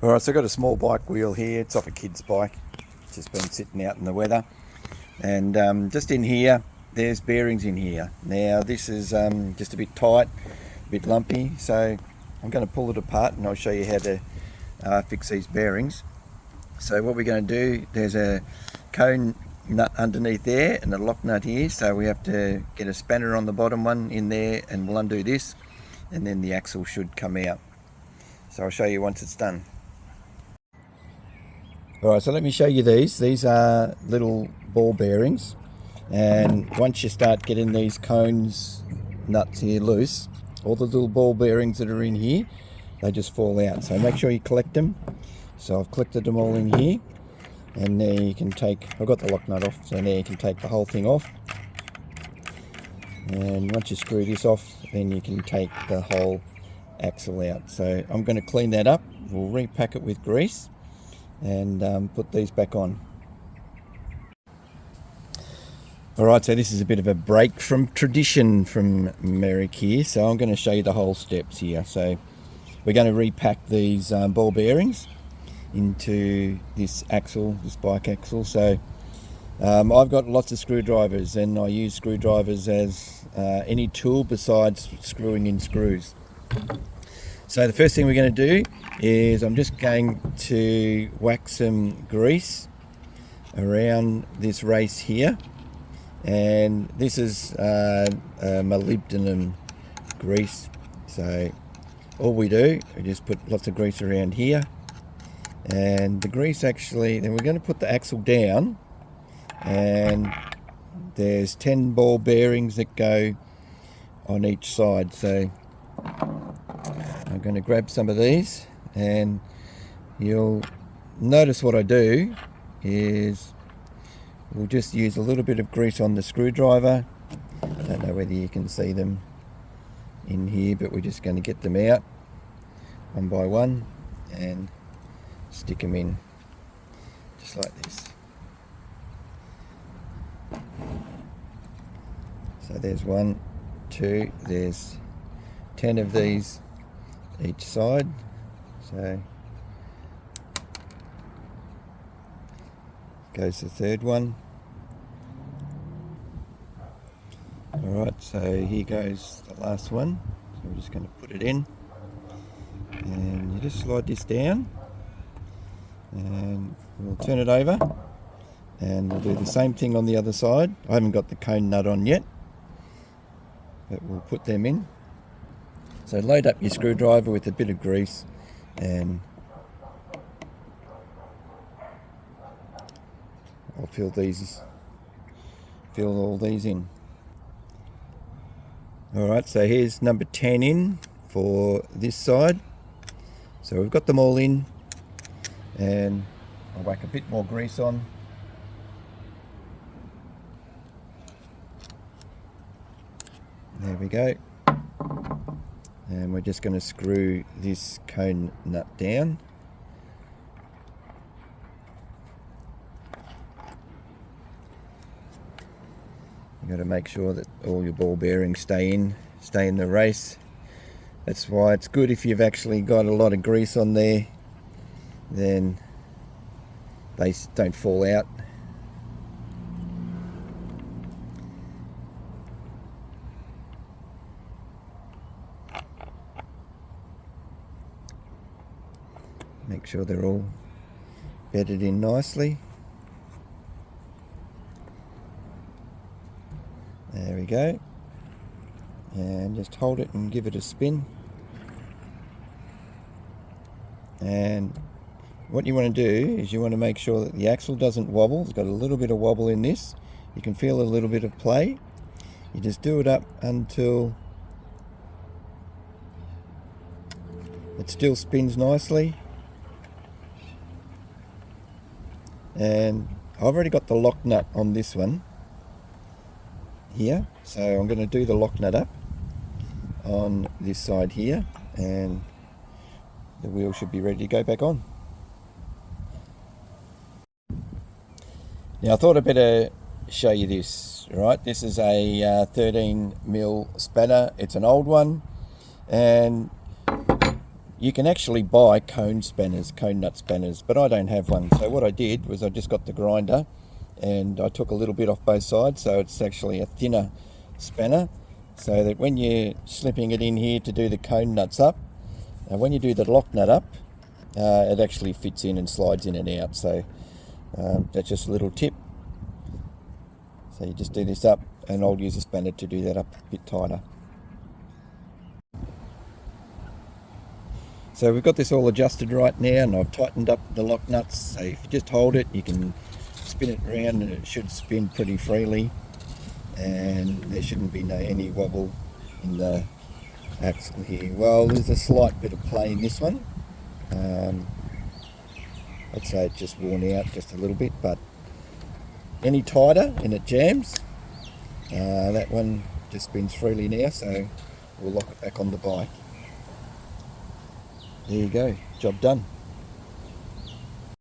Alright, so I've got a small bike wheel here. It's off a kid's bike. It's just been sitting out in the weather. And just in here, there's bearings in here. Now this is just a bit tight, a bit lumpy. So I'm going to pull it apart and I'll show you how to fix these bearings. So what we're going to do, there's a cone nut underneath there and a lock nut here. So we have to get a spanner on the bottom one in there and we'll undo this. And then the axle should come out. So I'll show you once it's done. Alright, so let me show you these. These are little ball bearings, and once you start getting these cones nuts here loose, all the little ball bearings that are in here, they just fall out. So make sure you collect them. So I've collected them all in here, and there you can take, I've got the lock nut off, so now you can take the whole thing off. And once you screw this off, then you can take the whole axle out. So I'm going to clean that up. We'll repack it with grease and put these back on. Alright, so this is a bit of a break from tradition from Merrick here, so I'm going to show you the whole steps here. So we're going to repack these ball bearings into this axle, this bike axle. So I've got lots of screwdrivers, and I use screwdrivers as any tool besides screwing in screws. So the first thing we're going to do is I'm just going to whack some grease around this race here, and this is molybdenum grease. So all we do, we just put lots of grease around here, and the grease actually, then we're going to put the axle down, and there's 10 ball bearings that go on each side. So I'm going to grab some of these, and you'll notice what I do is we'll just use a little bit of grease on the screwdriver. I don't know whether you can see them in here, but we're just going to get them out one by one and stick them in just like this. So there's 1, 2, there's 10 of these each side. So goes the third one. Alright, so here goes the last one. So we're just going to put it in, and you just slide this down, and we'll turn it over, and we'll do the same thing on the other side. I haven't got the cone nut on yet, but we'll put them in. So load up your screwdriver with a bit of grease, and I'll fill all these in. Alright, so here's number 10 in for this side. So we've got them all in, and I'll whack a bit more grease on. There we go. And we're just going to screw this cone nut down. You've got to make sure that all your ball bearings stay in the race. That's why it's good if you've actually got a lot of grease on there, then they don't fall out. Make sure they're all bedded in nicely. There we go. And just hold it and give it a spin. And what you want to do is you want to make sure that the axle doesn't wobble. It's got a little bit of wobble in this. You can feel a little bit of play. You just do it up until it still spins nicely. And I've already got the lock nut on this one here, so I'm going to do the lock nut up on this side here, and the wheel should be ready to go back on. Now I thought I'd better show you this. Right, this is a 13mm spanner. It's an old one, and You can actually buy cone spanners, cone nut spanners, but I don't have one. So what I did was I just got the grinder and I took a little bit off both sides, so it's actually a thinner spanner, so that when you're slipping it in here to do the cone nuts up, when you do the lock nut up, it actually fits in and slides in and out. So that's just a little tip. So you just do this up, and I'll use a spanner to do that up a bit tighter. So we've got this all adjusted right now, and I've tightened up the lock nuts. So if you just hold it, you can spin it around and it should spin pretty freely, and there shouldn't be any wobble in the axle here. Well, there's a slight bit of play in this one. I'd say it's just worn out just a little bit, but any tighter and it jams. That one just spins freely now, so we'll lock it back on the bike. There you go, job done.